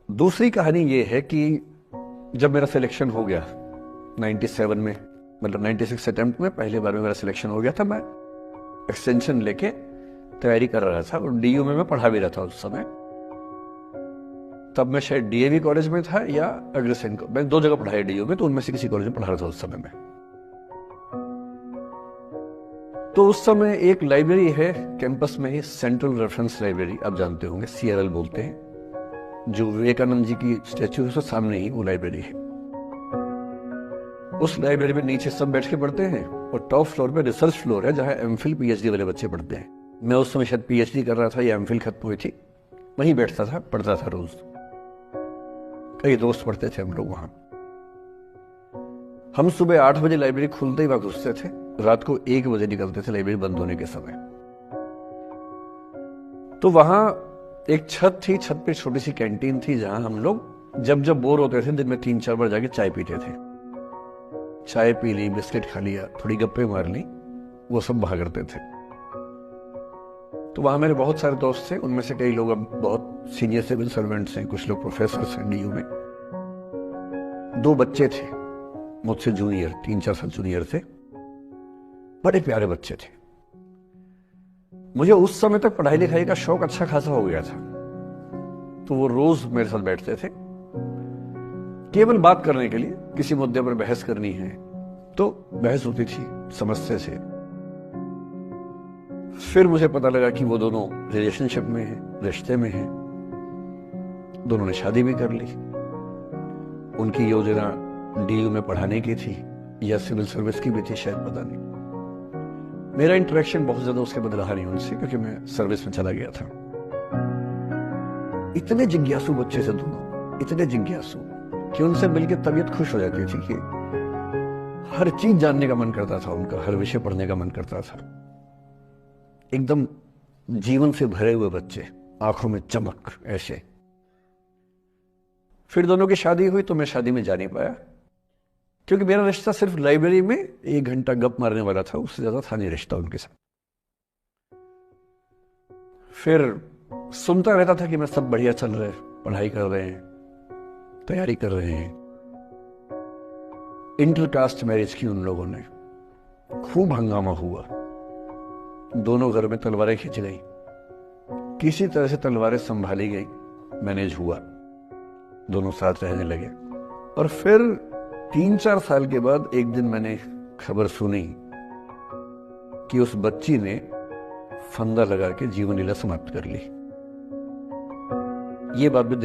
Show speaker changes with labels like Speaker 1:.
Speaker 1: दूसरी कहानी ये है कि जब मेरा सिलेक्शन हो गया 97 में, मतलब 96 अटेम्प्ट में पहली बार में मेरा सिलेक्शन हो गया था, मैं एक्सटेंशन लेके तैयारी कर रहा था और डीयू में मैं पढ़ा भी रहा था उस समय। तब मैं शायद डीएवी कॉलेज में था या अग्रसेन को, मैं 2 जगह पढ़ा है डीयू में, तो उनमें से किसी कॉलेज में पढ़ा रहा था उस समय में। तो उस समय एक लाइब्रेरी है कैंपस में ही, सेंट्रल रेफरेंस लाइब्रेरी, आप जानते होंगे, सीआरएल बोलते हैं, जो विवेकानंद जी की स्टैच्यू है उसके सामने ही वो लाइब्रेरी है। उस लाइब्रेरी में नीचे सब बैठ के पढ़ते हैं और टॉप फ्लोर पे रिसर्च फ्लोर है जहां एमफिल पीएचडी वाले बच्चे पढ़ते हैं। मैं उस समय शायद पीएचडी कर रहा था या एमफिल खत्म हुई थी, वहीं बैठता था, पढ़ता था रोज। कई दोस्त पढ़ते थे हम लोग वहां। हम सुबह 8 बजे लाइब्रेरी खुलते ही वहां घुसते थे, रात को 1 बजे निकलते थे लाइब्रेरी बंद होने के समय। तो वहां एक छत थी, छत पे छोटी सी कैंटीन थी जहां हम लोग जब जब बोर होते थे दिन में 3-4 बार जाके चाय पीते थे। चाय पी ली, बिस्किट खा लिया, थोड़ी गप्पे मार ली, वो सब वहां करते थे। तो वहां मेरे बहुत सारे दोस्त थे, उनमें से कई लोग अब बहुत सीनियर सिविल सर्वेंट्स हैं, कुछ लोग प्रोफेसर हैं डीयू में। 2 बच्चे थे मुझसे जूनियर, 3-4 साल जूनियर थे, बड़े प्यारे बच्चे थे। मुझे उस समय तक पढ़ाई लिखाई का शौक अच्छा खासा हो गया था, तो वो रोज मेरे साथ बैठते थे केवल बात करने के लिए। किसी मुद्दे पर बहस करनी है तो बहस होती थी, समझते थे। फिर मुझे पता लगा कि वो दोनों रिलेशनशिप में हैं, रिश्ते में हैं, दोनों ने शादी भी कर ली। उनकी योजना डीयू में पढ़ाने की थी या सिविल सर्विस की भी थी, शायद पता नहीं। मेरा इंटरेक्शन बहुत ज्यादा उसके बाद रहा नहीं उनसे, क्योंकि मैं सर्विस में चला गया था। इतने जिज्ञासु बच्चे थे दोनों, इतने जिज्ञासु कि उनसे मिलकर तबीयत खुश हो जाती थी कि हर चीज जानने का मन करता था उनका, हर विषय पढ़ने का मन करता था। एकदम जीवन से भरे हुए बच्चे, आंखों में चमक ऐसे। फिर दोनों की शादी हुई तो मैं शादी में जा नहीं पाया, क्योंकि मेरा रिश्ता सिर्फ लाइब्रेरी में 1 घंटा गप मारने वाला था, उससे ज्यादा था नहीं रिश्ता उनके साथ। फिर सुनता रहता था कि मैं सब बढ़िया चल रहे, पढ़ाई कर रहे हैं, तैयारी कर रहे हैं। इंटरकास्ट मैरिज की उन लोगों ने, खूब हंगामा हुआ, दोनों घर में तलवारें खींच गई, किसी तरह से तलवारें संभाली गई, मैनेज हुआ, दोनों साथ रहने लगे। और फिर 3-4 साल के बाद एक दिन मैंने खबर सुनी कि उस बच्ची ने फंदा लगा के जीवन लीला समाप्त कर ली। ये बात भी दिल